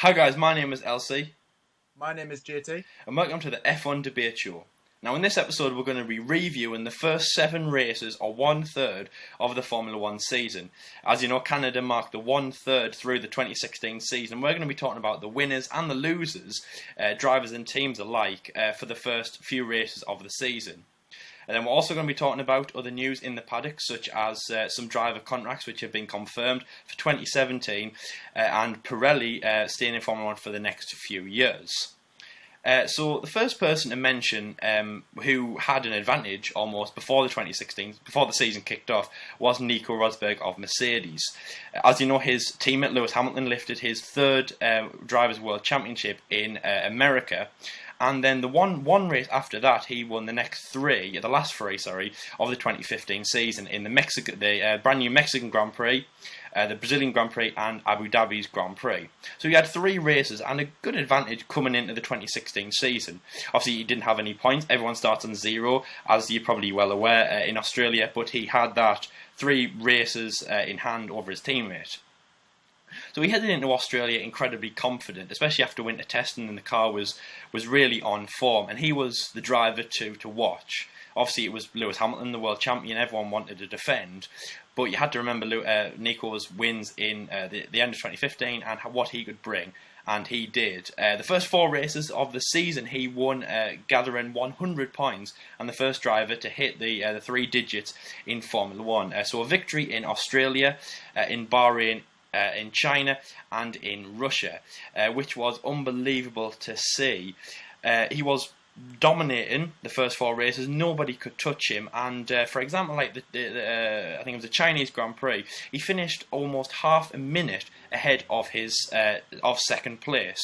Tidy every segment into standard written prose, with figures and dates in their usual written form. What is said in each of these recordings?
Hi guys, my name is Elsie, My name is JT. and welcome to the F1 Debate Show. Now, in this episode, we're going to be reviewing the first 7 races, or 1/3, of the Formula 1 season. As you know, Canada marked the 1/3 through the 2016 season. We're going to be talking about the winners and the losers, drivers and teams alike, for the first few races of the season. And then we're also going to be talking about other news in the paddock, such as some driver contracts which have been confirmed for 2017, and Pirelli staying in Formula 1 for the next few years. So the first person to mention who had an advantage almost before the season kicked off, was Nico Rosberg of Mercedes. As you know, his teammate Lewis Hamilton lifted his third Drivers' World Championship in America. And then the one race after that, he won the last three, of the 2015 season in the brand new Mexican Grand Prix, the Brazilian Grand Prix, and Abu Dhabi's Grand Prix. So he had 3 races and a good advantage coming into the 2016 season. Obviously, he didn't have any points. Everyone starts on 0, as you're probably well aware, in Australia. But he had that 3 races in hand over his teammate. So he headed into Australia incredibly confident, especially after winter testing, and the car was really on form, and he was the driver to watch. Obviously, it was Lewis Hamilton, the world champion, everyone wanted to defend, but you had to remember Nico's wins in the end of 2015 and what he could bring, and he did. The first 4 races of the season, he won, gathering 100 points, and the first driver to hit the 3 digits in Formula 1. So a victory in Australia, in Bahrain, in China and in Russia, which was unbelievable to see. He was dominating the first 4 races. Nobody could touch him. And for example, like I think it was the Chinese Grand Prix, he finished almost half a minute ahead of his of second place.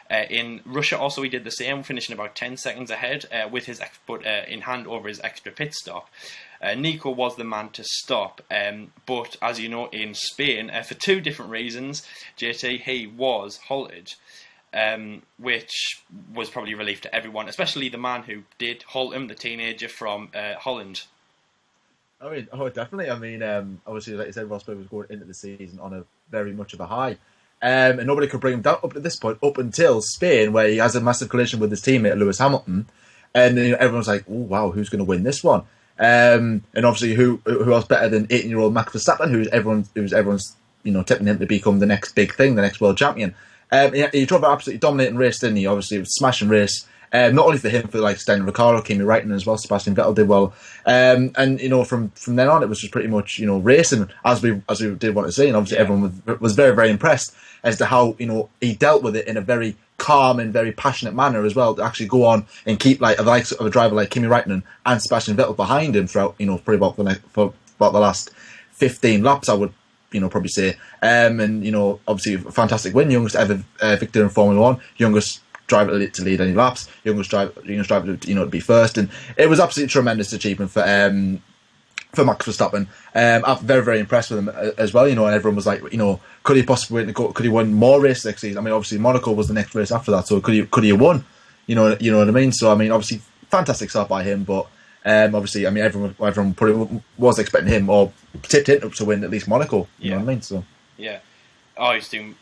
In Russia, also, he did the same, finishing about 10 seconds ahead with his in hand over his extra pit stop. Nico was the man to stop, but as you know, in Spain, for 2 different reasons, JT, he was halted, which was probably a relief to everyone, especially the man who did halt him, the teenager from Holland. Definitely. Obviously, like you said, Rosberg was going into the season on a very much of a high. And nobody could bring him down up to this point, up until Spain, where he has a massive collision with his teammate Lewis Hamilton, and everyone's like, "Oh wow, who's going to win this one?" And obviously, who else better than 18-year-old Max Verstappen, who's everyone's tipping him to become the next big thing, the next world champion. He drove an absolutely dominating race, didn't he? Obviously, it was a smashing race. Not only for him, for like Daniel Ricciardo, Kimi Raikkonen as well. Sebastian Vettel did well, and from then on, it was just pretty much racing as we did want to see, and obviously everyone was very, very impressed as to how he dealt with it in a very calm and very passionate manner as well, to actually go on and keep like the likes of a driver like Kimi Raikkonen and Sebastian Vettel behind him throughout probably about the last 15 laps, I would probably say, and obviously a fantastic win, youngest ever victor in Formula 1, youngest driver to lead any laps, youngest driver to be first, and it was absolutely tremendous achievement for Max Verstappen. I'm very, very impressed with him as well, and everyone was like, could he possibly win more races next season? I mean, obviously Monaco was the next race after that, so could he have won? You know what I mean? So I mean, obviously fantastic start by him, but obviously, I mean, everyone probably was expecting him or tipped him to win at least Monaco. You know what I mean? So yeah, he's doing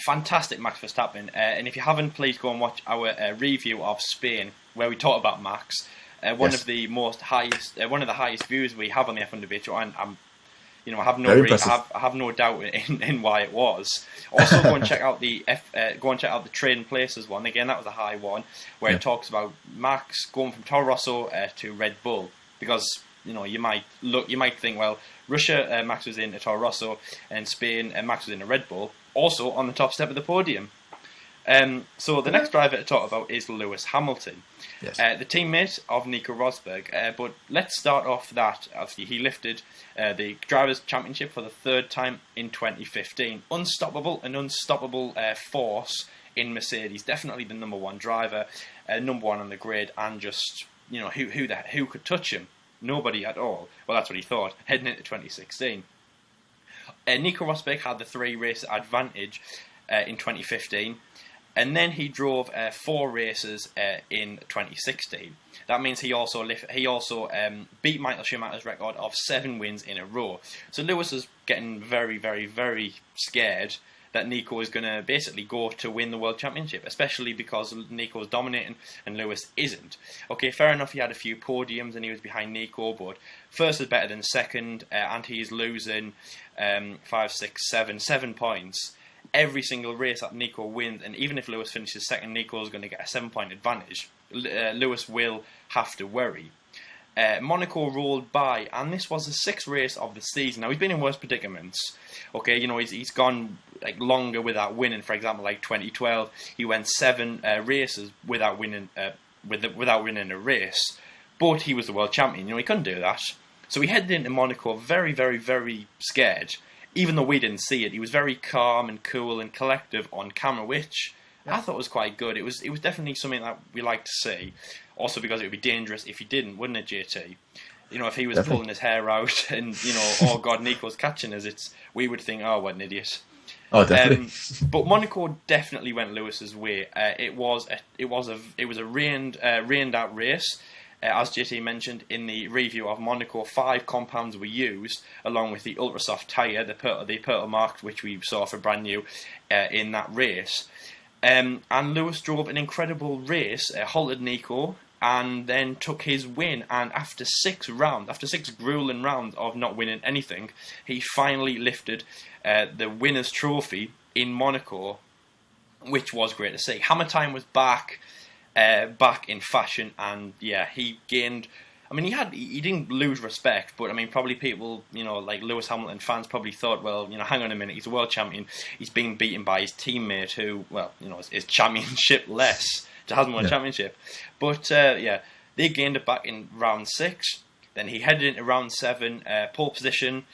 fantastic, Max Verstappen. And if you haven't, please go and watch our review of Spain, where we talk about Max. One of the highest views we have on the F1 Debate Show, and I have no doubt in why it was. Also, go and check out the Trading Places one. Again, that was a high one, where it talks about Max going from Toro Rosso to Red Bull, because you might think, well, Russia, Max was in a Toro Rosso, and Spain, Max was in a Red Bull, also on the top step of the podium. So the next driver to talk about is Lewis Hamilton, the teammate of Nico Rosberg. But let's start off that. Obviously, he lifted the Drivers' Championship for the 3rd time in 2015. Unstoppable force in Mercedes. Definitely the number 1 driver, number 1 on the grid, and just who could touch him? Nobody at all. Well, that's what he thought heading into 2016. Nico Rosberg had the 3 race advantage in 2015. And then he drove 4 races in 2016. That means he also beat Michael Schumacher's record of 7 wins in a row. So Lewis is getting very, very, very scared that Nico is going to basically go to win the World Championship, especially because Nico's dominating and Lewis isn't. Okay, fair enough, he had a few podiums and he was behind Nico, but first is better than second, and he's losing 7 points every single race that Nico wins, and even if Lewis finishes second, Nico is going to get a 7-point advantage. Lewis will have to worry. Monaco rolled by, and this was the 6th race of the season. Now, he's been in worse predicaments. Okay, you know, he's gone like longer without winning. For example, like 2012, he went 7 races without winning without winning a race. But he was the world champion. You know, he couldn't do that. So he headed into Monaco very, very, very scared. Even though we didn't see it, he was very calm and cool and collective on camera, which I thought was quite good. It was definitely something that we like to see. Also because it would be dangerous if he didn't, wouldn't it, JT? You know, if he was pulling his hair out and, you know, oh God, Nico's catching us, we would think, oh, what an idiot. Oh, definitely. But Monaco definitely went Lewis's way. It was a rained out race. As JT mentioned in the review of Monaco, 5 compounds were used, along with the Ultrasoft tyre, the Purtle Mark, which we saw for brand new in that race. And Lewis drove an incredible race, halted Nico, and then took his win. And after 6 grueling rounds of not winning anything, he finally lifted the winner's trophy in Monaco, which was great to see. Hammer Time was back in fashion, and yeah, he gained. I mean, he didn't lose respect, but I mean, probably people, you know, like Lewis Hamilton fans probably thought, well, you know, hang on a minute, he's a world champion, he's being beaten by his teammate who, well, you know, is championship less, hasn't won a championship. But yeah, they gained it back in round 6. Then he headed into round 7, pole position.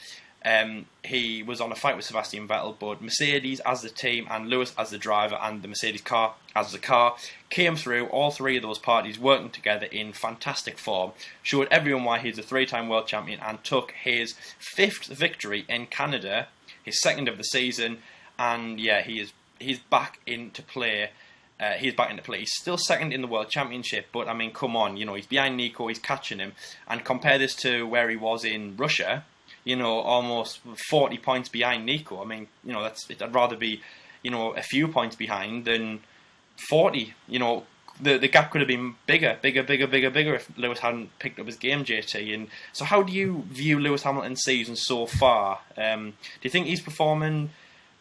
He was on a fight with Sebastian Vettel, but Mercedes as the team and Lewis as the driver and the Mercedes car as the car came through, all 3 of those parties working together in fantastic form, showed everyone why he's a 3-time world champion and took his 5th victory in Canada, his 2nd of the season, and yeah, he's back into play. He's still 2nd in the World Championship, but I mean, come on, you know, he's behind Nico, he's catching him, and compare this to where he was in Russia, you know, almost 40 points behind Nico. I mean, you know, I'd rather be, you know, a few points behind than 40. You know, the gap could have been bigger if Lewis hadn't picked up his game, JT. And so how do you view Lewis Hamilton's season so far? Do you think he's performing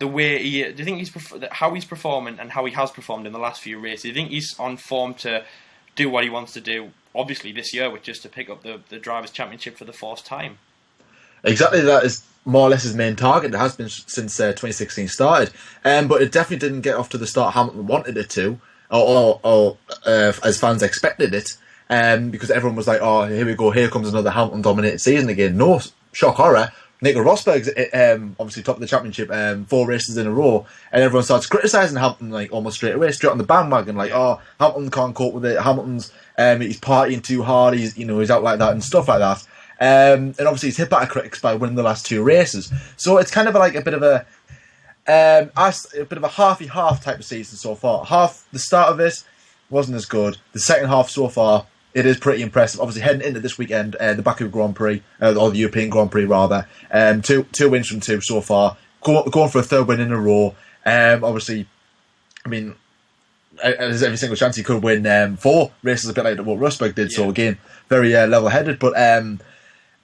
the way do you think how he's performing and how he has performed in the last few races? Do you think he's on form to do what he wants to do, obviously this year, with just to pick up the Drivers' Championship for the 4th time? Exactly, that is more or less his main target. It has been since 2016 started, but it definitely didn't get off to the start Hamilton wanted it to, or as fans expected it, because everyone was like, "Oh, here we go, here comes another Hamilton-dominated season again." No, shock horror. Nico Rosberg's obviously top of the championship 4 races in a row, and everyone starts criticising Hamilton like almost straight away, straight on the bandwagon, like, "Oh, Hamilton can't cope with it. Hamilton's he's partying too hard. He's out like that and stuff like that." And obviously he's hit back at critics by winning the last 2 races, so it's kind of like a bit of a halfy half type of season so far. Half the start of it wasn't as good. The second half so far, it is pretty impressive. Obviously heading into this weekend, the Baku Grand Prix, or the European Grand Prix rather, 2 wins from 2 so far, going for a 3rd win in a row. Obviously, I mean, there's every single chance he could win 4 races, a bit like what Rosberg did. Yeah. So again, very level headed, but.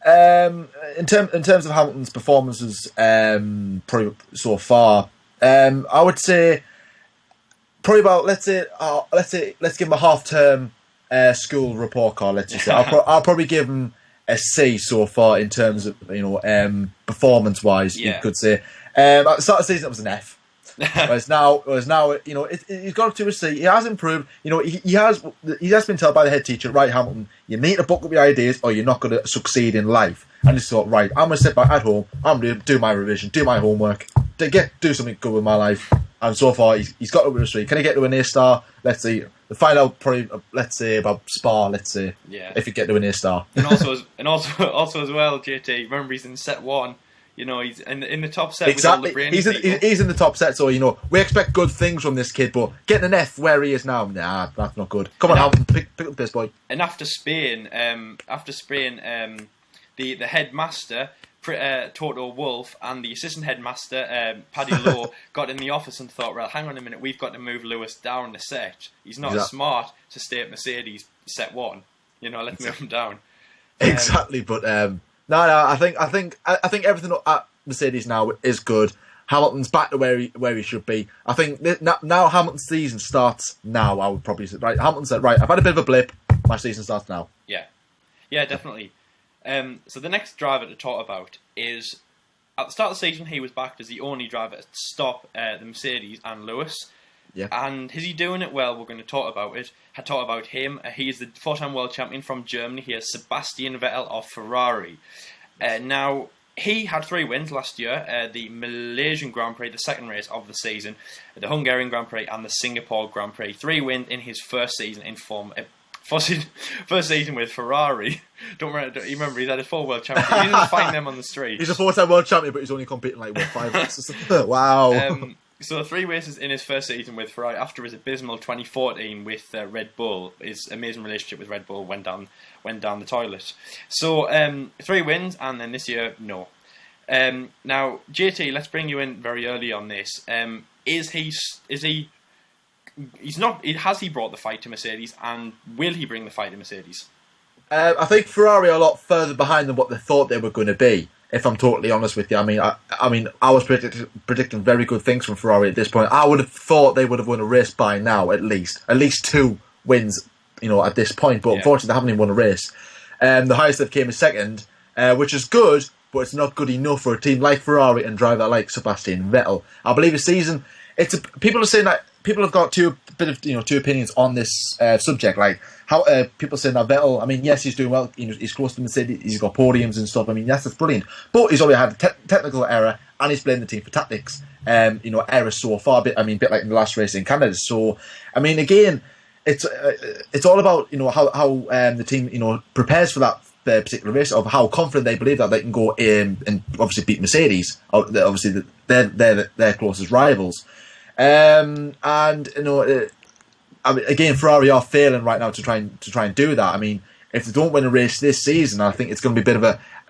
In terms of Hamilton's performances probably so far, I would say probably about let's give him a half-term school report card. Let's just say I'll probably give him a C so far in terms of, you know, performance-wise. You could say at the start of the season it was an F. Whereas now, you know, he's got up to a C. He has improved. You know, he has been told by the head teacher, right, Hamilton, you need to book up your ideas or you're not going to succeed in life. And he thought, right, I'm going to sit back at home, I'm going to do my revision, do my homework, do something good with my life. And so far, he's got up to a C. Can he get to an A star? Let's see. We'll find out probably, let's say, about Spa, let's say, if he get to an A star. And also as well, JT, remember he's in set 1. You know, he's in the top set. Exactly. With all the he's in the top set, so, you know, we expect good things from this kid, but getting an F where he is now, nah, that's not good. Come on, Hamilton, pick up this boy. And after Spain, the headmaster Toto Wolff and the assistant headmaster, Paddy Lowe, got in the office and thought, well, hang on a minute, we've got to move Lewis down the set. He's not smart to stay at Mercedes set 1. Let's move him down. Exactly, but I think everything at Mercedes now is good. Hamilton's back to where he should be. I think now Hamilton's season starts now. I would probably say, right. Hamilton said, right, I've had a bit of a blip. My season starts now. Yeah, definitely. So the next driver to talk about is, at the start of the season, he was backed as the only driver to stop the Mercedes and Lewis. Yeah. And is he doing it well? We're going to talk about it. I talk about him. He is the 4-time world champion from Germany. He is Sebastian Vettel of Ferrari. Now, he had 3 wins last year. The Malaysian Grand Prix, the second race of the season, the Hungarian Grand Prix and the Singapore Grand Prix. 3 wins in his first season in first season with Ferrari. Don't remember, he's had his 4 world champions. He doesn't find them on the street. He's a 4-time world champion, but he's only competing 5 races. Wow. So 3 races in his first season with Ferrari after his abysmal 2014 with Red Bull. His amazing relationship with Red Bull went down the toilet. So 3 wins, and then this year, no. Now, JT, let's bring you in very early on this. Has he brought the fight to Mercedes, and will he bring the fight to Mercedes? I think Ferrari are a lot further behind than what they thought they were going to be. If I'm totally honest with you, I was predicting very good things from Ferrari at this point. I would have thought they would have won a race by now, at least 2 wins, at this point. But unfortunately, they haven't even won a race. The highest they've came is second, which is good, but it's not good enough for a team like Ferrari and driver like Sebastian Vettel. I believe his season. People are saying that people have got two opinions on this subject. Like how people saying that Vettel. Yes, he's doing well. He's close to Mercedes. He's got podiums and stuff. Yes, that's brilliant. But he's already had a technical error, and he's blamed the team for tactics. Errors so far. Bit like in the last race in Canada. So, again, it's all about how the team prepares for that particular race, of how confident they believe that they can go in and obviously beat Mercedes. Obviously, they're their closest rivals. Again, Ferrari are failing right now to try and do that. If they don't win a race this season, I think it's going to be a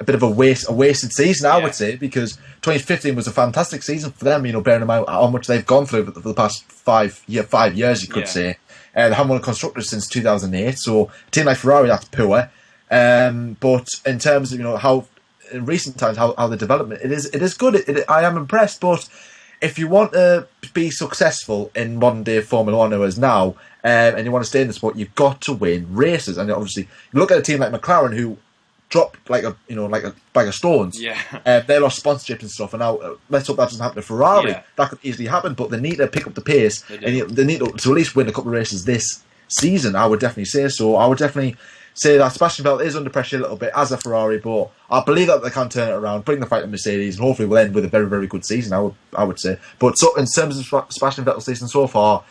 bit of a wasted season. I would say, because 2015 was a fantastic season for them. Bearing in mind how much they've gone through for the past 5 years, you could say. They haven't won a constructor since 2008. So a team like Ferrari, that's poor. But in terms of how in recent times how the development it is good. I am impressed, but if you want to be successful in modern day Formula One as now, and you want to stay in the sport, you've got to win races. And obviously, you look at a team like McLaren who dropped like a bag of stones. They lost sponsorship and stuff, and now let's hope that doesn't happen to Ferrari. That could easily happen, but they need to pick up the pace, and they need to at least win a couple of races this season. I would definitely say so. I would definitely say that Sebastian Vettel is under pressure a little bit as a Ferrari, but I believe that they can turn it around, bring the fight to Mercedes, and hopefully we'll end with a very, very good season, I would say. But so in terms of Sebastian Vettel's season so far,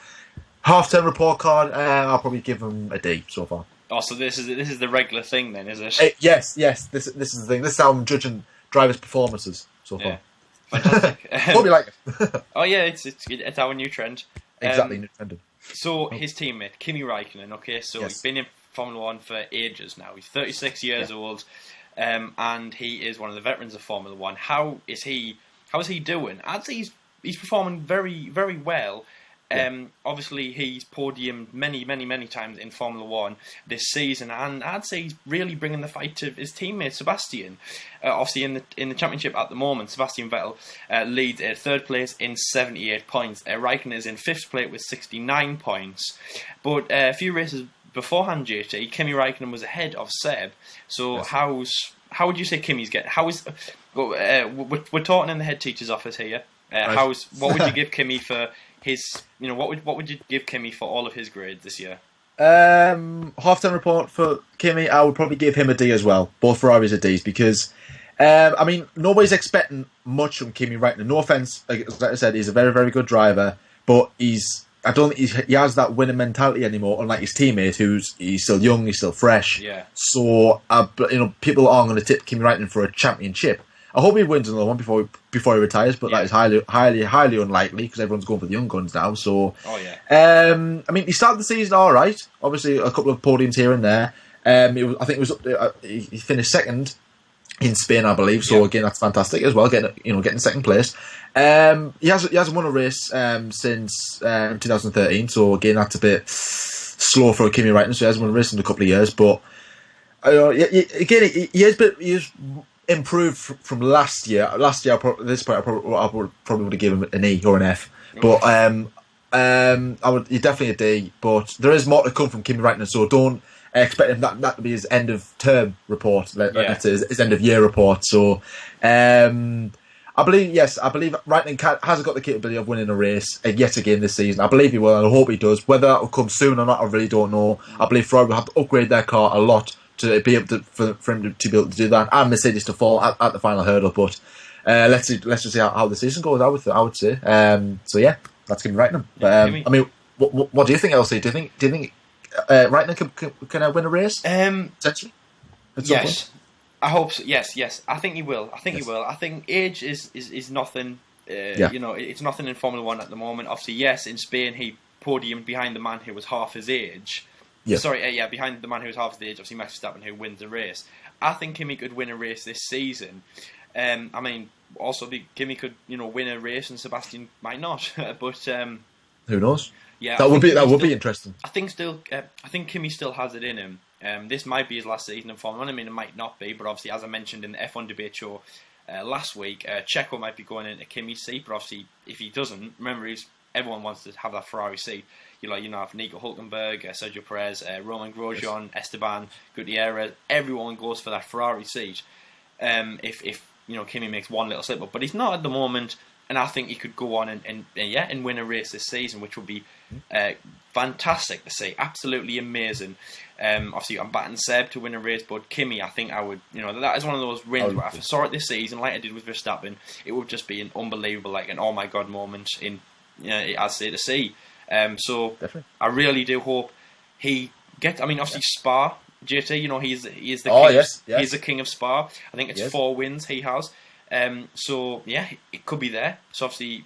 half-term report card, I'll probably give him a D so far. Oh, so this is the regular thing then, is it? Yes. This is the thing. This is how I'm judging drivers' performances so far. Fantastic. Hope you like it. Oh yeah, it's our new trend. Exactly, new trend. So his teammate Kimi Raikkonen. Okay, so he's been in Formula One for ages now. He's 36 years old, and he is one of the veterans of Formula One. How is he doing? I'd say he's performing very, very well. Obviously, he's podiumed many times in Formula One this season, and I'd say he's really bringing the fight to his teammate Sebastian. Obviously, in the championship at the moment, Sebastian Vettel leads at third place in 78 points. Raikkonen is in fifth place with 69 points. But a few races beforehand, JT, Kimi Raikkonen was ahead of Seb. So how would you say Kimi's getting? We're talking in the head teacher's office here. What would you give Kimi for his? What would you give Kimi for all of his grades this year? Half-time report for Kimi, I would probably give him a D as well. Both Ferraris are Ds because, nobody's expecting much from Kimi Raikkonen. No offense, like I said, he's a very, very good driver, but I don't think he has that winning mentality anymore. Unlike his teammate, he's still young, he's still fresh. Yeah. So people aren't going to tip Kimi Raikkonen for a championship. I hope he wins another one before he retires, but that is highly unlikely because everyone's going for the young guns now. So, he started the season all right. Obviously, a couple of podiums here and there. I think it was up there, he finished second in Spain, I believe. So again, that's fantastic as well. Getting second place. He hasn't won a race since 2013. So again, that's a bit slow for Kimi Räikkönen. So he hasn't won a race in a couple of years. But again, he has improved from last year. Last year, at this point, I probably would have given him an E or an F. But he's definitely a D. But there is more to come from Kimi Räikkönen. So don't expect him that to be his end of term report, his end of year report. So, I believe Räikkönen has got the capability of winning a race yet again this season. I believe he will, and I hope he does. Whether that will come soon or not, I really don't know. I believe Ferrari will have to upgrade their car a lot to be able to for him to be able to do that, and Mercedes to fall at the final hurdle. But let's just see how the season goes. I would say. So yeah, that's Kimi Räikkönen. I mean, what do you think, LC? Do you think Räikkönen can win a race? Essentially? Yes. I hope so. Yes. I think he will. He will. I think age is nothing. It's nothing in Formula One at the moment. Obviously, yes, in Spain he podiumed behind the man who was half his age. Yes. Behind the man who was half his age. Obviously, Max Verstappen, who wins the race. I think Kimi could win a race this season. I mean, also Kimi could win a race and Sebastian might not. But who knows? Yeah, that would be interesting. I think Kimi still has it in him. This might be his last season in Formula 1. I mean, it might not be, but obviously, as I mentioned in the F1 debate show last week, Checo might be going into Kimi's seat. But obviously, if he doesn't, remember, everyone wants to have that Ferrari seat. You have Nico Hülkenberg, Sergio Perez, Romain Grosjean, Esteban Gutierrez. Everyone goes for that Ferrari seat. If Kimi makes one little slip up, but he's not at the moment. And I think he could go on and win a race this season, which would be fantastic to see. Absolutely amazing. Obviously, I'm batting Seb to win a race, but Kimi, I think I would. That is one of those wins where if I saw it this season, like I did with Verstappen, it would just be an unbelievable, like an oh my god moment I'd say to see. So definitely. I really do hope he gets. I mean, obviously Spa, JT. He is the king. Yes. He's the king of Spa. I think it's 4 wins he has. So yeah, it could be there. So obviously,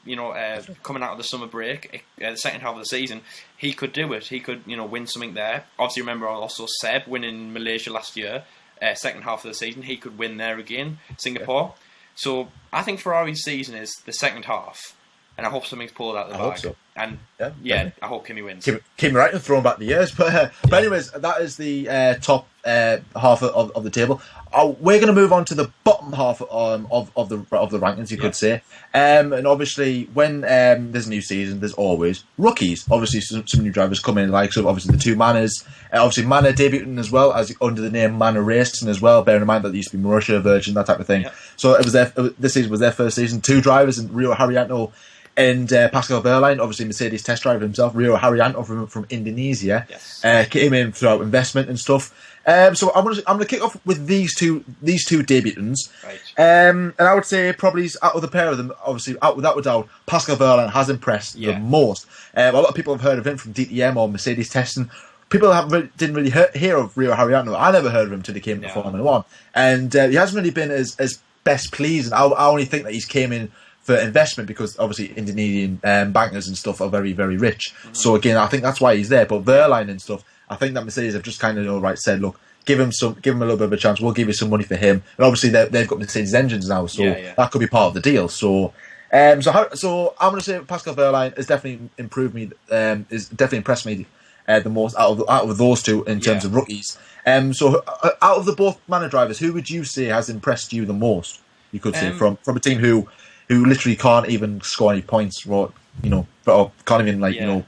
coming out of the summer break, the second half of the season, he could do it. He could, win something there. Obviously, remember also Seb winning Malaysia last year, second half of the season, he could win there again, Singapore. Yeah. So I think Ferrari's season is the second half, and I hope something's pulled out of the bag. Hope so. And I hope Kimi wins. Kimi Räikkönen throwing back the years, but anyways, that is the top half of the table. We're going to move on to the bottom half of the rankings, you could say. And obviously, when there's a new season, there's always rookies. Obviously, some new drivers come in, like so. Obviously, the 2 Manas. Obviously, Mana debuting as well as under the name Mana Racing as well. Bearing in mind that they used to be Marussia, Virgin, that type of thing. Yeah. So this season was their first season. 2 drivers in Rio Haryanto and Pascal Wehrlein, obviously Mercedes test driver himself. Rio Haryanto from Indonesia. Yes. Came in throughout investment and stuff. So I'm going to kick off with these two debutants. Right. And I would say probably out of the pair of them, obviously without a doubt, Pascal Wehrlein has impressed the most. A lot of people have heard of him from DTM or Mercedes testing. People didn't really hear of Rio Haryanto. I never heard of him until he came to Formula 1, and he hasn't really been as best pleasing. I only think that he's came in for investment because obviously Indonesian bankers and stuff are very, very rich. Mm-hmm. So again, I think that's why he's there. But Wehrlein and stuff, I think that Mercedes have just kind of said, look, give him a little bit of a chance. We'll give you some money for him. And obviously they've got Mercedes engines now, so that could be part of the deal. So so I'm going to say Pascal Wehrlein has definitely improved me. Has definitely impressed me the most out of those two in terms of rookies. So out of the both Mana drivers, who would you say has impressed you the most? You could say from a team who literally can't even score any points, or can't even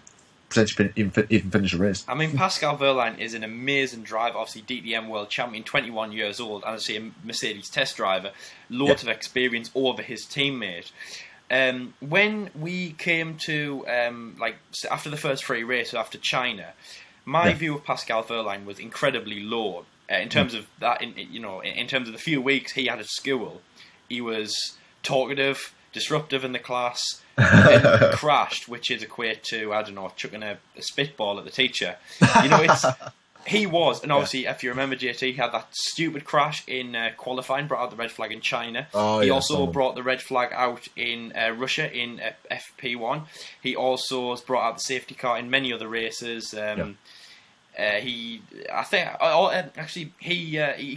potentially even finish a race. I mean, Pascal Wehrlein is an amazing driver. Obviously, DTM world champion, 21 years old, and obviously a Mercedes test driver. Loads of experience over his teammate. When we came to after the first 3 races after China, my view of Pascal Wehrlein was incredibly low in terms of that. In terms of the few weeks he had at school, he was talkative, disruptive in the class, and crashed, which is equate to, I don't know, chucking a spitball at the teacher. He was, and obviously, if you remember, JT, he had that stupid crash in qualifying, brought out the red flag in China. He also brought the red flag out in Russia in FP1. He also has brought out the safety car in many other races. He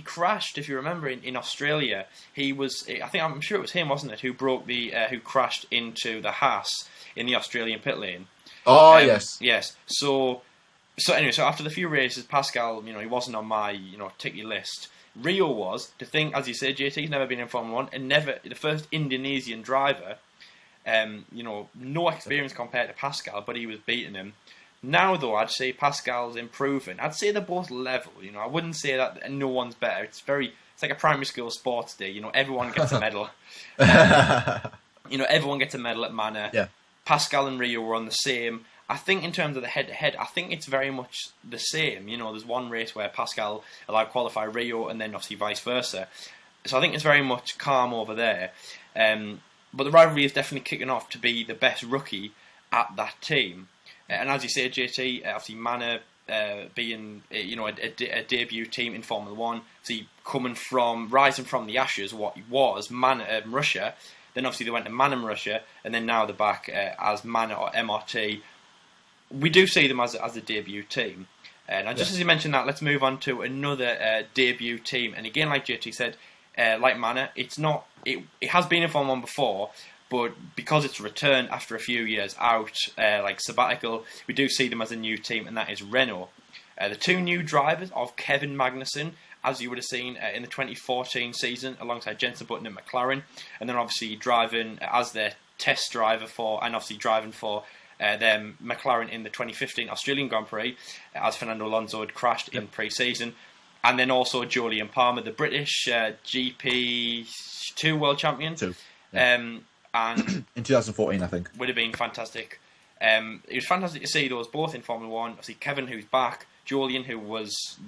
crashed. If you remember, in Australia, I'm sure it was him, wasn't it, who who crashed into the Haas in the Australian pit lane. Oh, yes. Yes. So anyway, after the few races, Pascal, he wasn't on my, ticky list. Rio was. To think, as you say, JT, he's never been in Formula 1 and the first Indonesian driver, no experience compared to Pascal, but he was beating him. Now, though, I'd say Pascal's improving. I'd say they're both level. I wouldn't say that no one's better. It's like a primary school sports day. Everyone gets a medal. Everyone gets a medal at Manor. Yeah. Pascal and Rio were on the same. I think in terms of the head-to-head, I think it's very much the same. There's one race where Pascal allowed qualify Rio, and then obviously vice versa. So I think it's very much calm over there. But the rivalry is definitely kicking off to be the best rookie at that team. And as you say, JT, obviously Manor being a debut team in Formula 1, obviously rising from the ashes, what was Manor Russia. Then obviously they went to Manor Russia, and then now they're back as Manor or MRT. We do see them as a debut team. Now, just as you mentioned that, let's move on to another debut team. And again, like JT said, like Manor, it has been in Formula 1 before, but because it's returned after a few years out, like sabbatical, we do see them as a new team, and that is Renault. The two new drivers of Kevin Magnussen, as you would have seen in the 2014 season, alongside Jenson Button at McLaren, and then obviously driving as their test driver driving for their McLaren in the 2015 Australian Grand Prix, as Fernando Alonso had crashed in pre-season. And then also Jolyon Palmer, the British GP2 world champion. And in 2014, I think. Would have been fantastic. It was fantastic to see those both in Formula 1. Obviously, Kevin, who's back, Jolyon, who was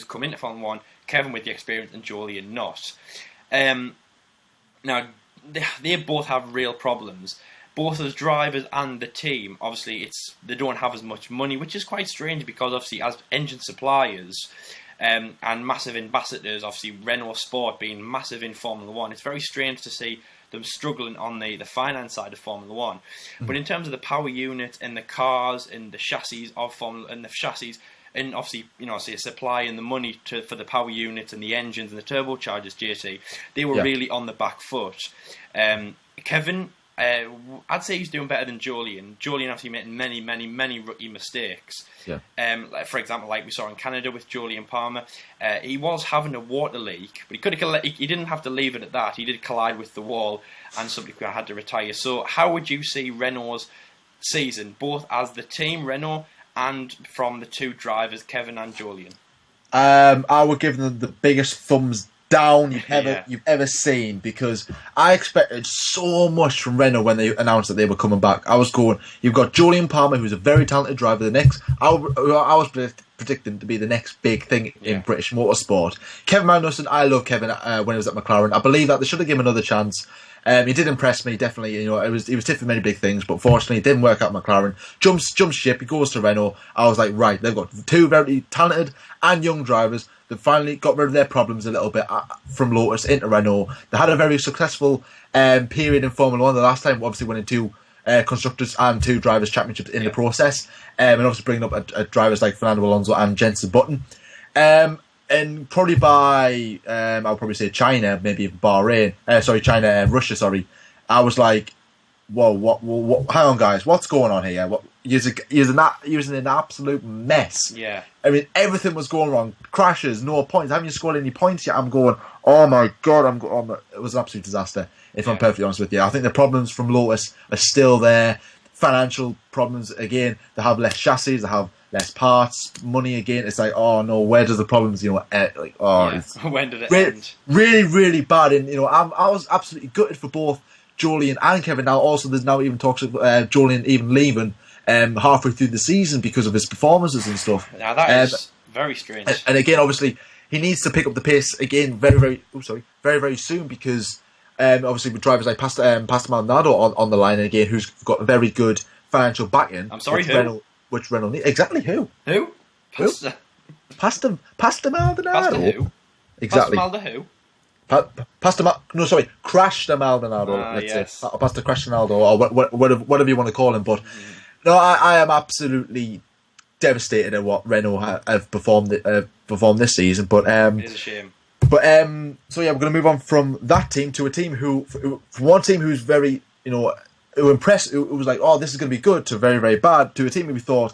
come into Formula 1, Kevin with the experience, and Jolyon not. Now, they both have real problems. Both as drivers and the team, obviously, they don't have as much money, which is quite strange because, obviously, as engine suppliers and massive ambassadors, obviously, Renault Sport being massive in Formula 1, it's very strange to see them struggling on the finance side of Formula 1. Mm-hmm. But in terms of the power unit and the cars and the chassis of Formula and the chassis, and obviously, say supply and the money for the power units and the engines and the turbochargers, JT, they were really on the back foot. Kevin, I'd say he's doing better than Jolyon. Jolyon obviously made many, many, many rookie mistakes. Yeah. For example, like we saw in Canada with Jolyon Palmer, he was having a water leak, but he didn't have to leave it at that. He did collide with the wall, and somebody had to retire. So, how would you see Renault's season, both as the team Renault and from the two drivers, Kevin and Jolyon? I would give them the biggest thumbs down you've ever seen, because I expected so much from Renault when they announced that they were coming back. I was going, you've got Jolyon Palmer, who's a very talented driver. I was predicting to be the next big thing in British motorsport. Kevin Magnussen, I love Kevin when he was at McLaren. I believe that they should have given him another chance. He did impress me, definitely. He was tipped for many big things, but fortunately it didn't work out at McLaren. Jumps ship, he goes to Renault. I was like, right, they've got two very talented and young drivers. They finally got rid of their problems a little bit from Lotus into Renault. They had a very successful period in Formula 1 the last time, obviously winning two constructors and two drivers championships in the process, and obviously bringing up drivers like Fernando Alonso and Jenson Button. And probably by, I'll probably say China, maybe Bahrain, Russia, sorry. I was like, whoa, hang on guys, what's going on here? Using an absolute mess. Yeah. I mean, everything was going wrong. Crashes, no points. Haven't you scored any points yet? I'm going, oh my God, it was an absolute disaster, if I'm perfectly honest with you. I think the problems from Lotus are still there. Financial problems, again, they have less chassis, they have less parts, money again. It's like, oh no, where does the problems, when did it end? Really, really bad. And, I was absolutely gutted for both Jolyon and Kevin. Now, also, there's now even talks of Jolyon even leaving halfway through the season because of his performances and stuff. Now, that is very strange. And again, obviously, he needs to pick up the pace again very, very soon, because obviously with drivers like Pastor Maldonado on the line again, who's got a very good financial backing. I'm sorry, who? Which Renault needs. Exactly, who? Who? Pastor Maldonado. Pastor who? Exactly. Pastor Maldonado? Crash the Maldonado. Yes. Pastor Crash Ronaldo, or whatever you want to call him. But no, I am absolutely devastated at what Renault have performed this season. But It is a shame. So yeah, we're going to move on from that team to a team from one team who's very, who impressed, who was like, oh, this is going to be good, to very, very bad, to a team who we thought,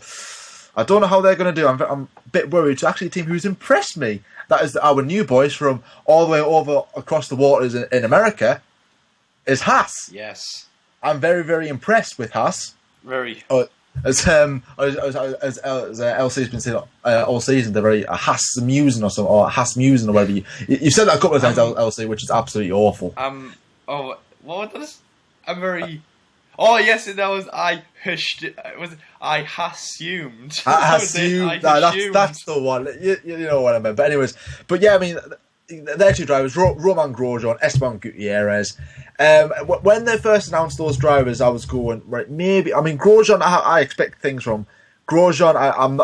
I don't know how they're going to do. I'm a bit worried. To actually a team who's impressed me. That is our new boys from all the way over across the waters in America, is Haas. Yes. I'm very, very impressed with Haas. Very. As LC's been saying all season, they're very Haas musing or something, or Haas musing or whatever. You've said that a couple of times, LC, which is absolutely awful. What was? I'm very. Oh yes, that was I hushed. I assumed. I assumed. That's the one. You know what I meant. But anyways, yeah, I mean, their two drivers, Romain Grosjean and Esteban Gutierrez. When they first announced those drivers, I was going, right, maybe. I mean, Grosjean, I expect things from Grosjean.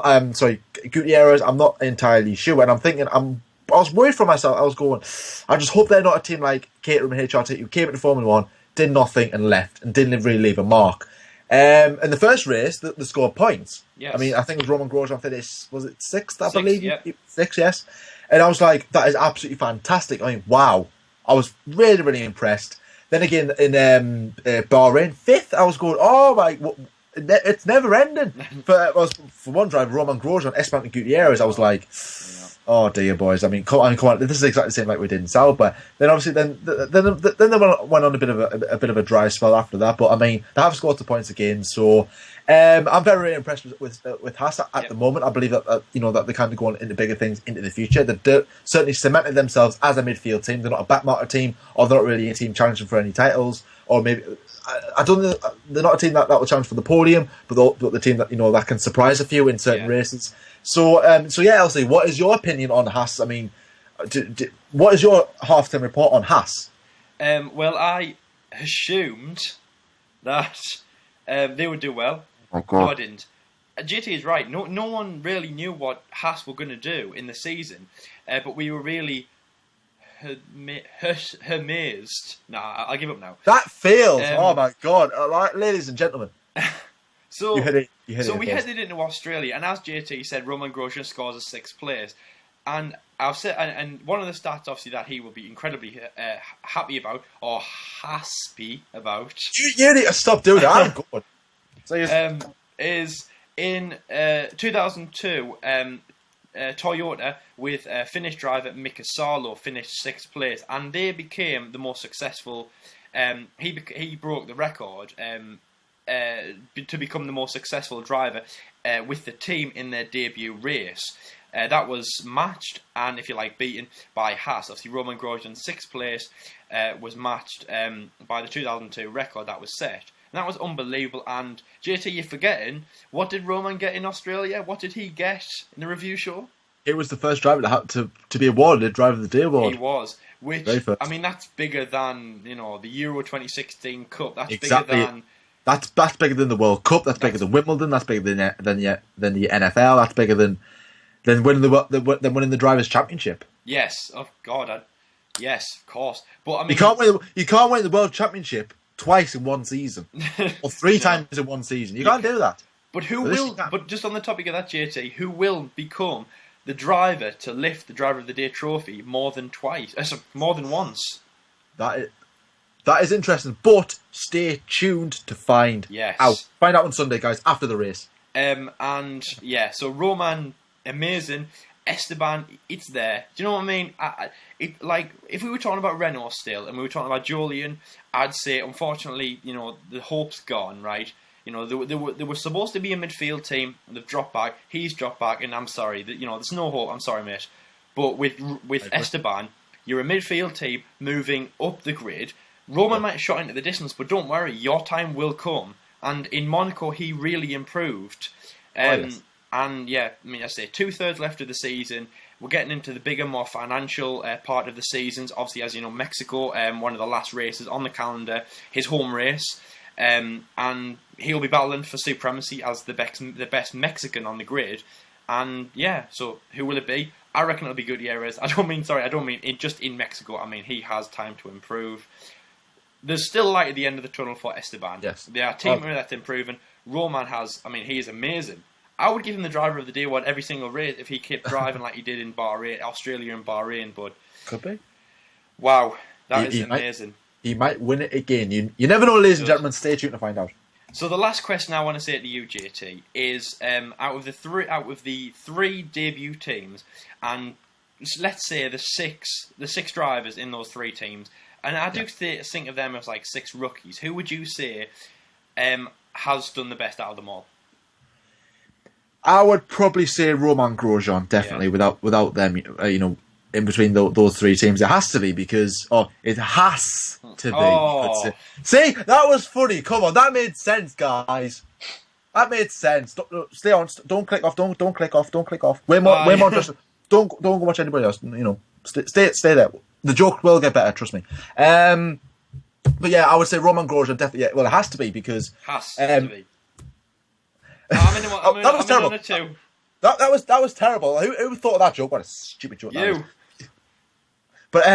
I'm sorry, Gutierrez. I'm not entirely sure, and I'm thinking, I was worried for myself. I was going, I just hope they're not a team like Caterham and HRT who came into Formula One, did nothing and left, and didn't really leave a mark. In the first race, they scored points. Yes. I mean, I think it was Romain Grosjean finished, was it sixth, I believe? Yep. 6, yes. And I was like, that is absolutely fantastic. I mean, wow. I was really, really impressed. Then again, in Bahrain, 5th, I was going, oh my, it's never ending. For one driver, Romain Grosjean, Esteban Gutierrez, I was like, oh dear, boys. I mean, come on. This is exactly the same like we did in Sauber. Then obviously, then they went on a bit of a dry spell after that. But I mean, they have scored the points again. So I'm very, very impressed with Haas at the moment. I believe that that they're kind of going into bigger things into the future. They've certainly cemented themselves as a midfield team. They're not a backmarker team, or they're not really a team challenging for any titles, or maybe. I don't know. They're not a team that will challenge for the podium, but the team that that can surprise a few in certain races. So yeah, Elsie, what is your opinion on Haas? I mean, what is your half-time report on Haas? Well, I assumed that they would do well. Oh, God. No, I didn't. GT is right. No one really knew what Haas were going to do in the season, but we were really amazed. Nah, I'll give up now. That failed. Oh my God, ladies and gentlemen. So you hit it. We headed into Australia, and as JT said, Romain Grosjean scores a 6th place, and I've said, and one of the stats obviously that he will be incredibly happy about, or happy about. You need to stop doing that. I'm good. So is in 2002. Toyota with Finnish driver Mika Salo finished 6th place, and they became the most successful. He broke the record to become the most successful driver with the team in their debut race. That was matched and, if you like, beaten by Haas. Obviously, Romain Grosjean's 6th place was matched by the 2002 record that was set. And that was unbelievable. And JT, you're forgetting, what did Roman get in Australia? What did he get in the review show? It was the first driver that had to be awarded Driver of the Day award. He was. Which, I mean, that's bigger than, the Euro 2016 Cup. That's exactly. Bigger than... That's bigger than the World Cup. That's bigger than Wimbledon. That's bigger than the NFL. That's bigger than winning the Drivers' Championship. Yes. Oh, God. Yes, of course. But I mean... You can't win the World Championship twice in one season, or 3 times in one season. You can't do that. But who will? But just on the topic of that, JT, who will become the driver to lift the Driver of the Day trophy more than once? That is interesting. But stay tuned to find out. Find out on Sunday, guys, after the race. And yeah, so Roman, amazing. Esteban, it's there. Do you know what I mean? If we were talking about Renault still, and we were talking about Julian, I'd say, unfortunately, the hope's gone, right? They were supposed to be a midfield team, and they've dropped back. He's dropped back, and I'm sorry. There's no hope. I'm sorry, mate. But with Esteban, you're a midfield team moving up the grid. Roman might have shot into the distance, but don't worry, your time will come. And in Monaco, he really improved. Yes. And yeah, I mean, I say 2/3 left of the season. We're getting into the bigger, more financial part of the seasons. Obviously, as you know, Mexico, one of the last races on the calendar, his home race, and he'll be battling for supremacy as the best Mexican on the grid. And yeah, so who will it be? I reckon it'll be Gutierrez. I don't mean it just in Mexico. I mean, he has time to improve. There's still light at the end of the tunnel for Esteban. Yes. They are a team that's improving. Roman has, he is amazing. I would give him the driver of the day award every single race if he kept driving like he did in Bahrain, Australia and Bahrain. But Could be. wow, that is amazing. He might win it again. You never know, ladies and gentlemen. Stay tuned to find out. So the last question I want to say to you, JT, is out of the three debut teams, and let's say the six drivers in those three teams, and I do think of them as like six rookies. Who would you say has done the best out of them all? I would probably say Romain Grosjean, definitely, without them, in between those three teams. It has to be because, it has to be. Oh. See, that was funny. Come on, that made sense, guys. That made sense. Stay on. Don't click off. Don't click off. Don't click off. Way more. Just don't go watch anybody else. Stay there. The joke will get better. Trust me. But yeah, I would say Romain Grosjean definitely. Yeah, well, it has to be because has to be. That was terrible. That was terrible. Who thought of that joke? What a stupid joke! You. But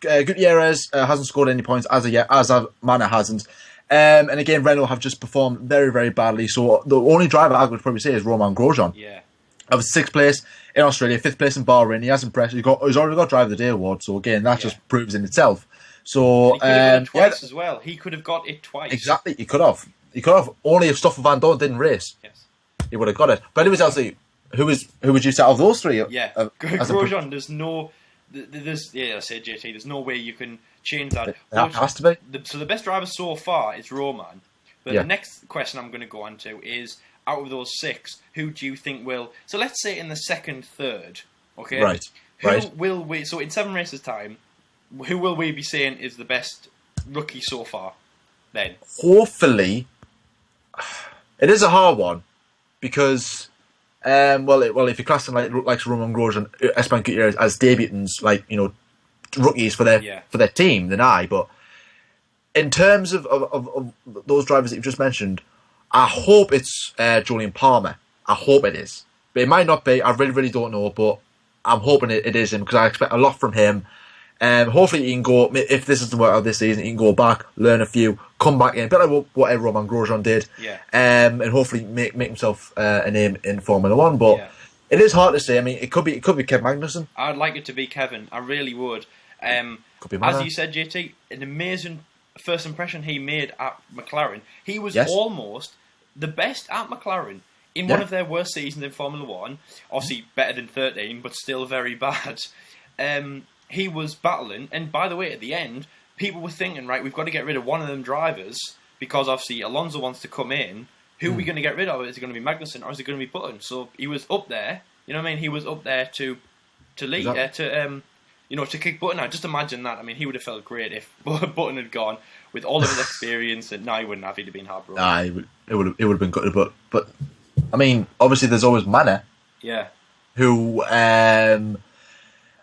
Gutierrez hasn't scored any points as of yet, as Manor hasn't. And again, Renault have just performed very, very badly. So the only driver I would probably say is Romain Grosjean. Yeah. Of 6th place in Australia, 5th place in Bahrain. He has impressed. He's already got Driver of the Day award. So again, that just proves in itself. So he could have got it twice as well. He could have got it twice. Exactly, he could have. Only if Stoffel Vandoorne didn't race. Yes. He would have got it. But anyways, I'll say, who would you say out of those three? Yeah, Grosjean. There's no. I say JT. There's no way you can change that. That has to be. So the best driver so far is Roman. But the next question I'm going to go on to is, out of those 6, who do you think will? So let's say in the second, third. Okay. Right. Who will we? So in 7 races time, who will we be saying is the best rookie so far? Then hopefully, it is a hard one because. If you class them like Romain Grosjean, Esteban Gutierrez as debutants, rookies for their team, then but in terms of those drivers that you've just mentioned, I hope it's Julian Palmer. I hope it is, but it might not be. I really, really don't know, but I'm hoping it is him because I expect a lot from him. Hopefully he can go, if this doesn't work out this season, he can go back, learn a few, come back in, a bit like what Romain Grosjean did, and hopefully make himself a name in Formula 1. But it is hard to say. I mean, it could be Kevin Magnussen. I'd like it to be Kevin. I really would. Could be as you said, JT, an amazing first impression he made at McLaren. He was almost the best at McLaren in one of their worst seasons in Formula 1. Obviously better than 13, but still very bad. He was battling, and by the way, at the end, people were thinking, right, we've got to get rid of one of them drivers because obviously Alonso wants to come in. Who are we going to get rid of? Is it going to be Magnussen or is it going to be Button? So he was up there. You know what I mean? He was up there to lead, to kick Button out. Just imagine that. I mean, he would have felt great if Button had gone with all of his experience, and he wouldn't have. He'd have been heartbroken. It would have been good, but I mean, obviously, there's always Manor. Yeah. Who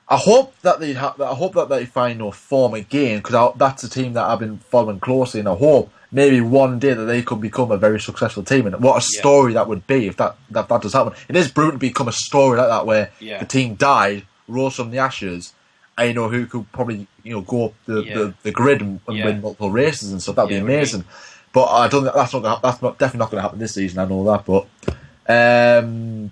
I hope that they find no form again because that's a team that I've been following closely, and I hope maybe one day that they could become a very successful team. And what a story that would be if that does happen. It is brutal to become a story like that where the team died, rose from the ashes, and who could probably go up the grid and win multiple races and stuff. That'd be amazing. But I don't think that's definitely not going to happen this season. I know that, but.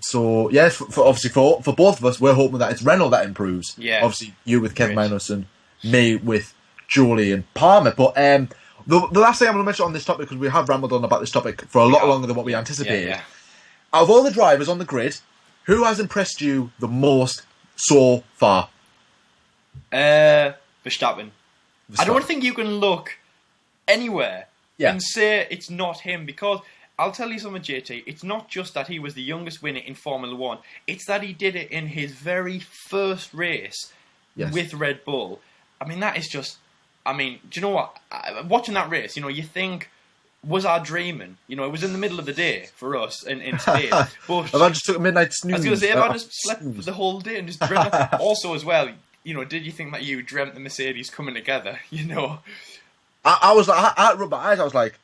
So yes, for both of us, we're hoping that it's Renault that improves. Yeah. Obviously, you with Kevin Magnussen, me with Julian Palmer. But the last thing I'm going to mention on this topic, because we have rambled on about this topic for a lot longer than what we anticipated. Yeah. Out of all the drivers on the grid, who has impressed you the most so far? Verstappen. I don't think you can look anywhere and say it's not him because. I'll tell you something, JT. It's not just that he was the youngest winner in Formula 1. It's that he did it in his very first race with Red Bull. I mean, that is just... I mean, do you know what? Watching that race, you think, was I dreaming? It was in the middle of the day for us in Spain. But I just took a midnight snooze. I was going to say, if I just slept the whole day and just dreamt... Also, as well, did you think that you dreamt the Mercedes coming together? I was like... I rubbed my eyes. I was like...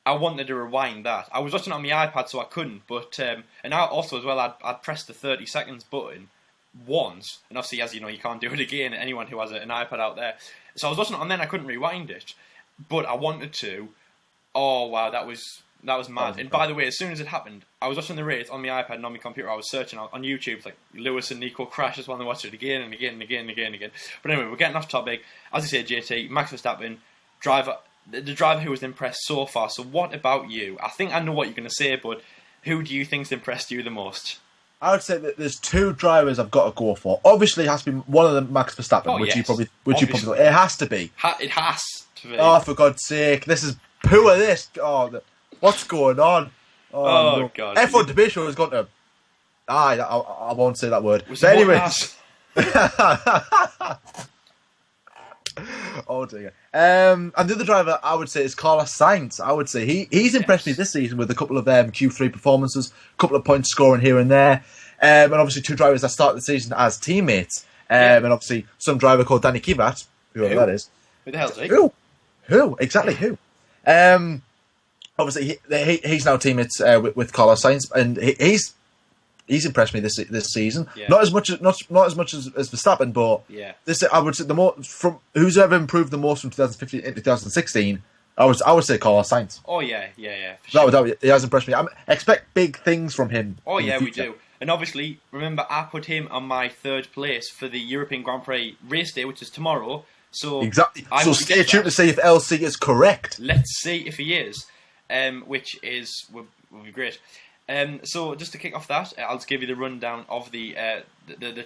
I wanted to rewind that. I was watching it on my iPad, so I couldn't. But and I also as well, I'd pressed the 30 seconds button once, and obviously, as you know, you can't do it again. Anyone who has an iPad out there, so I was watching it, and then I couldn't rewind it, but I wanted to. Oh wow, that was That was mad. And by the way, as soon as it happened, I was watching the race on my iPad and on my computer. I was searching on YouTube, like Lewis and Nico crashes while they watch it again and again and again and again and again. But anyway, we're getting off topic. As you said, JT, Max Verstappen, the driver who was impressed so far. So what about you? I think I know what you're going to say, but who do you think's impressed you the most? I would say that there's two drivers I've got to go for. Obviously, it has to be one of them, Max Verstappen, which you probably it has to be. It has to be. Oh, for God's sake! This is poor. This. Oh, what's going on? Oh no. God! F1 debate show has gone to. I won't say that word. But anyways. Oh dear. And the other driver I would say is Carlos Sainz. I would say he's impressed me this season with a couple of Q3 performances, a couple of points scoring here and there, and obviously two drivers that started the season as teammates, and obviously some driver called Danny Kvyat, whoever that is. Who the hell's he? Who exactly? Who? Obviously he's now teammates with Carlos Sainz, and he's impressed me this season. Yeah. Not as much as Verstappen, but this I would say the more from who's ever improved the most from 2015 into 2016. I would say Carlos Sainz. Oh yeah. For sure. He has impressed me. I expect big things from him. Oh yeah, we do. And obviously, remember, I put him on my third place for the European Grand Prix race day, which is tomorrow. So exactly. So stay tuned to see if LC is correct. Let's see if he is, which would be great. So just to kick off that, I'll just give you the rundown of the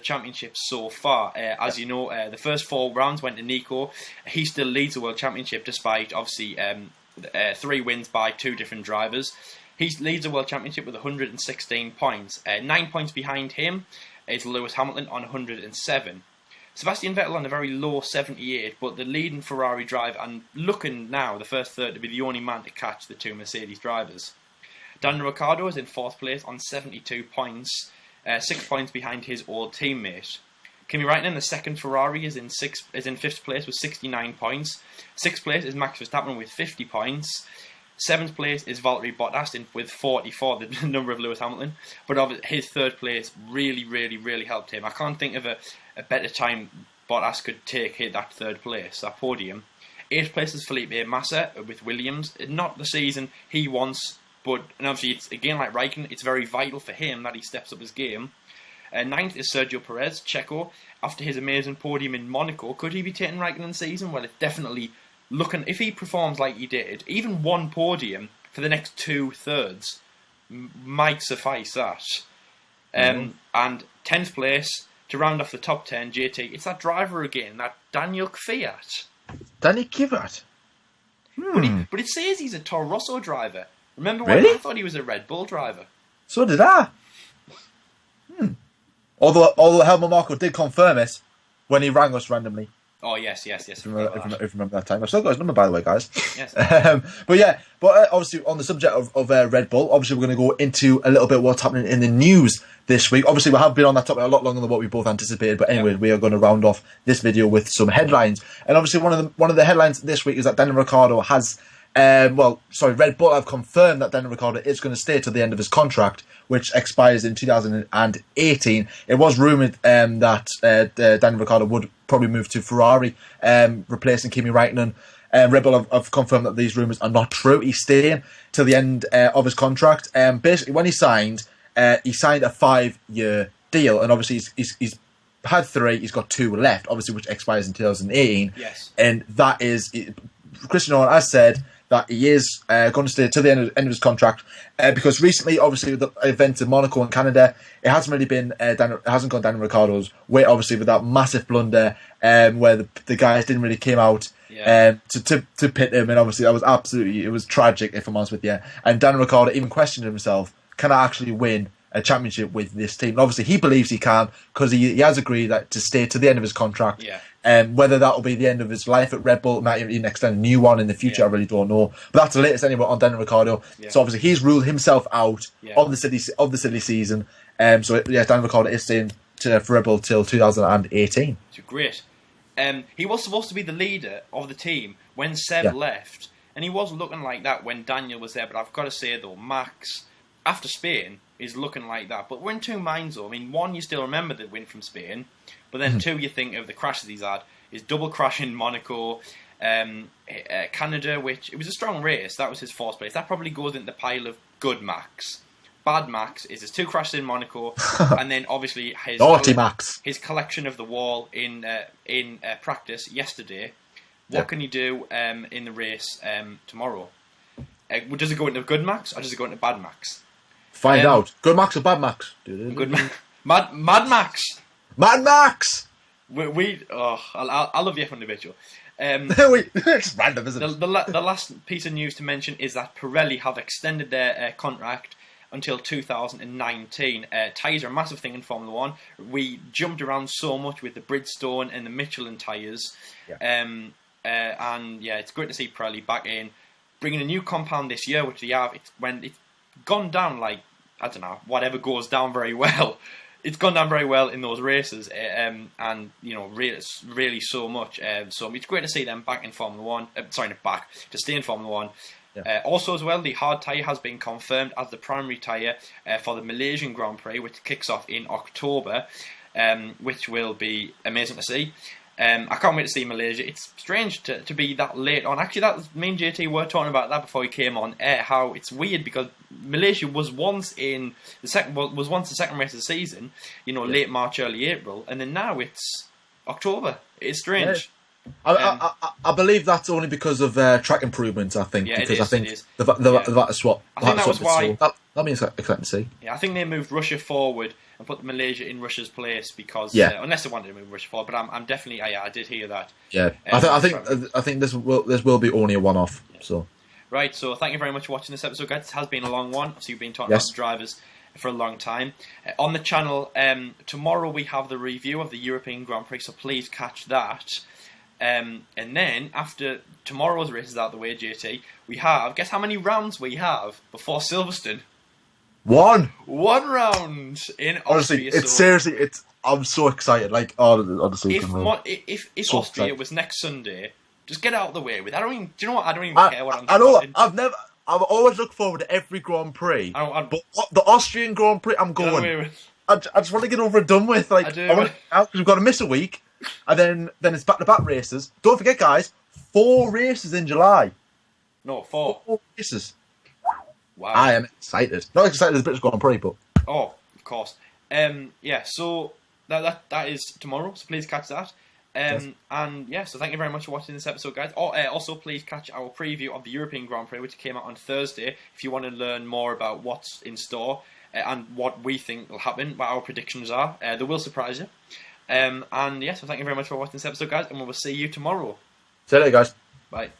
championship so far. As you know, the first 4 rounds went to Nico. He still leads the World Championship despite, obviously, 3 wins by 2 different drivers. He leads the World Championship with 116 points. 9 points behind him is Lewis Hamilton on 107. Sebastian Vettel on a very low 78, but the leading Ferrari driver, and looking now, the first third, to be the only man to catch the 2 Mercedes drivers. Daniel Ricciardo is in 4th place on 72 points, 6 points behind his old teammate. Kimi Raikkonen, the second Ferrari, is in 5th place with 69 points. 6th place is Max Verstappen with 50 points. 7th place is Valtteri Bottas with 44, the number of Lewis Hamilton. But his 3rd place really, really, really helped him. I can't think of a better time Bottas could hit that 3rd place, that podium. 8th place is Felipe Massa with Williams. Not the season he wants, but and obviously it's again like Raikkonen, it's very vital for him that he steps up his game. 9th is Sergio Perez, Checo. After his amazing podium in Monaco, could he be taking Raikkonen's season? Well, it's definitely looking, if he performs like he did, even one podium for the next 2/3 might suffice that. And 10th place, to round off the top 10, JT, it's that driver again, that Daniel Kvyat. Danny Kvyat? But it says he's a Toro Rosso driver. Remember when I thought he was a Red Bull driver? So did I. Although Helmut Marko did confirm it when he rang us randomly. Oh, yes. If you remember that time. I've still got his number, by the way, guys. Yes. But obviously, on the subject of Red Bull, obviously we're going to go into a little bit what's happening in the news this week. Obviously, we have been on that topic a lot longer than what we both anticipated, but anyway, we are going to round off this video with some headlines. And obviously, one of the headlines this week is that Daniel Ricciardo has... Red Bull have confirmed that Daniel Ricciardo is going to stay till the end of his contract, which expires in 2018. It was rumoured that Daniel Ricciardo would probably move to Ferrari, replacing Kimi Raikkonen. Red Bull have confirmed that these rumours are not true. He's staying till the end of his contract. Basically, when he signed a 5-year deal, and obviously he's had 3, he's got 2 left, obviously, which expires in 2018. Yes. And that is, Christian Horner has said that he is going to stay till the end of his contract, because recently, obviously, the events in Monaco and Canada, it hasn't really been it hasn't gone Daniel Ricciardo's way, obviously, with that massive blunder where the guys didn't really came out to pit him, and obviously that was it was tragic, if I'm honest with you. And Daniel Ricciardo even questioned himself, can I actually win a championship with this team? And obviously he believes he can, because he has agreed that to stay to the end of his contract. Whether that will be the end of his life at Red Bull, might even extend a new one in the future, I really don't know. But that's the latest anyway on Daniel Ricciardo. So obviously he's ruled himself out of the silly season. Daniel Ricciardo is staying for Red Bull till 2018. Great. He was supposed to be the leader of the team when Seb left, and he was looking like that when Daniel was there. But I've got to say though, Max, after Spain, is looking like that. But we're in 2 minds though. I mean, 1, you still remember the win from Spain, but then 2, you think of the crashes he's had. His double crash in Monaco, Canada, which it was a strong race. That was his fourth place. That probably goes into the pile of good Max. Bad Max is his 2 crashes in Monaco, and then obviously Naughty Max. His collection of the wall in practice yesterday. What can he do in the race tomorrow? Does it go into good Max or does it go into bad Max? Find out. Good Max or bad Max? Good Mad Max. Mad Max. I love the F1 individual. It's random, isn't it? The last piece of news to mention is that Pirelli have extended their contract until 2019. Tyres are a massive thing in Formula 1. We jumped around so much with the Bridgestone and the Michelin tyres. And it's great to see Pirelli back in, bringing a new compound this year, which they have. It's gone down like, I don't know, whatever goes down very well. It's gone down very well in those races, and really so much. So it's great to see them back in Formula 1. To stay in Formula 1. Yeah. Also, as well, the hard tyre has been confirmed as the primary tyre for the Malaysian Grand Prix, which kicks off in October, which will be amazing to see. I can't wait to see Malaysia. It's strange to be that late on. Actually, me and JT were talking about that before we came on air. How it's weird because Malaysia was once the second race of the season. Late March, early April, and then now it's October. It's strange. Yeah. I believe that's only because of track improvements. I think because I think the VAT swap. I think that was why. That means exciting to see. Yeah, I think they moved Russia forward and put Malaysia in Russia's place because unless they wanted to move Russia forward, but I'm definitely I did hear that. Yeah, I think this will be only a one-off. Yeah. So right, so thank you very much for watching this episode, guys. It has been a long one. Obviously, we've been talking about the drivers for a long time. On the channel, tomorrow we have the review of the European Grand Prix, so please catch that. And then after tomorrow's race is out of the way, JT, we have, guess how many rounds we have before Silverstone? One round in honestly, Austria. Seriously, I'm so excited. Like, honestly, if Austria was next Sunday, just get out of the way with. Do you know what? I don't even care what I'm doing. I've always looked forward to every Grand Prix, but the Austrian Grand Prix, I'm going. I just want to get over and done with. Like, because we've got to miss a week, and then it's back-to-back races. Don't forget, guys, 4 races in July. No, 4. 4 races. Wow. I am excited. Not excited as the British Grand Prix, but of course. So that is tomorrow. So please catch that. So thank you very much for watching this episode, guys. Also, please catch our preview of the European Grand Prix, which came out on Thursday. If you want to learn more about what's in store and what we think will happen, what our predictions are, they will surprise you. So thank you very much for watching this episode, guys, and we will see you tomorrow. See you later, guys. Bye.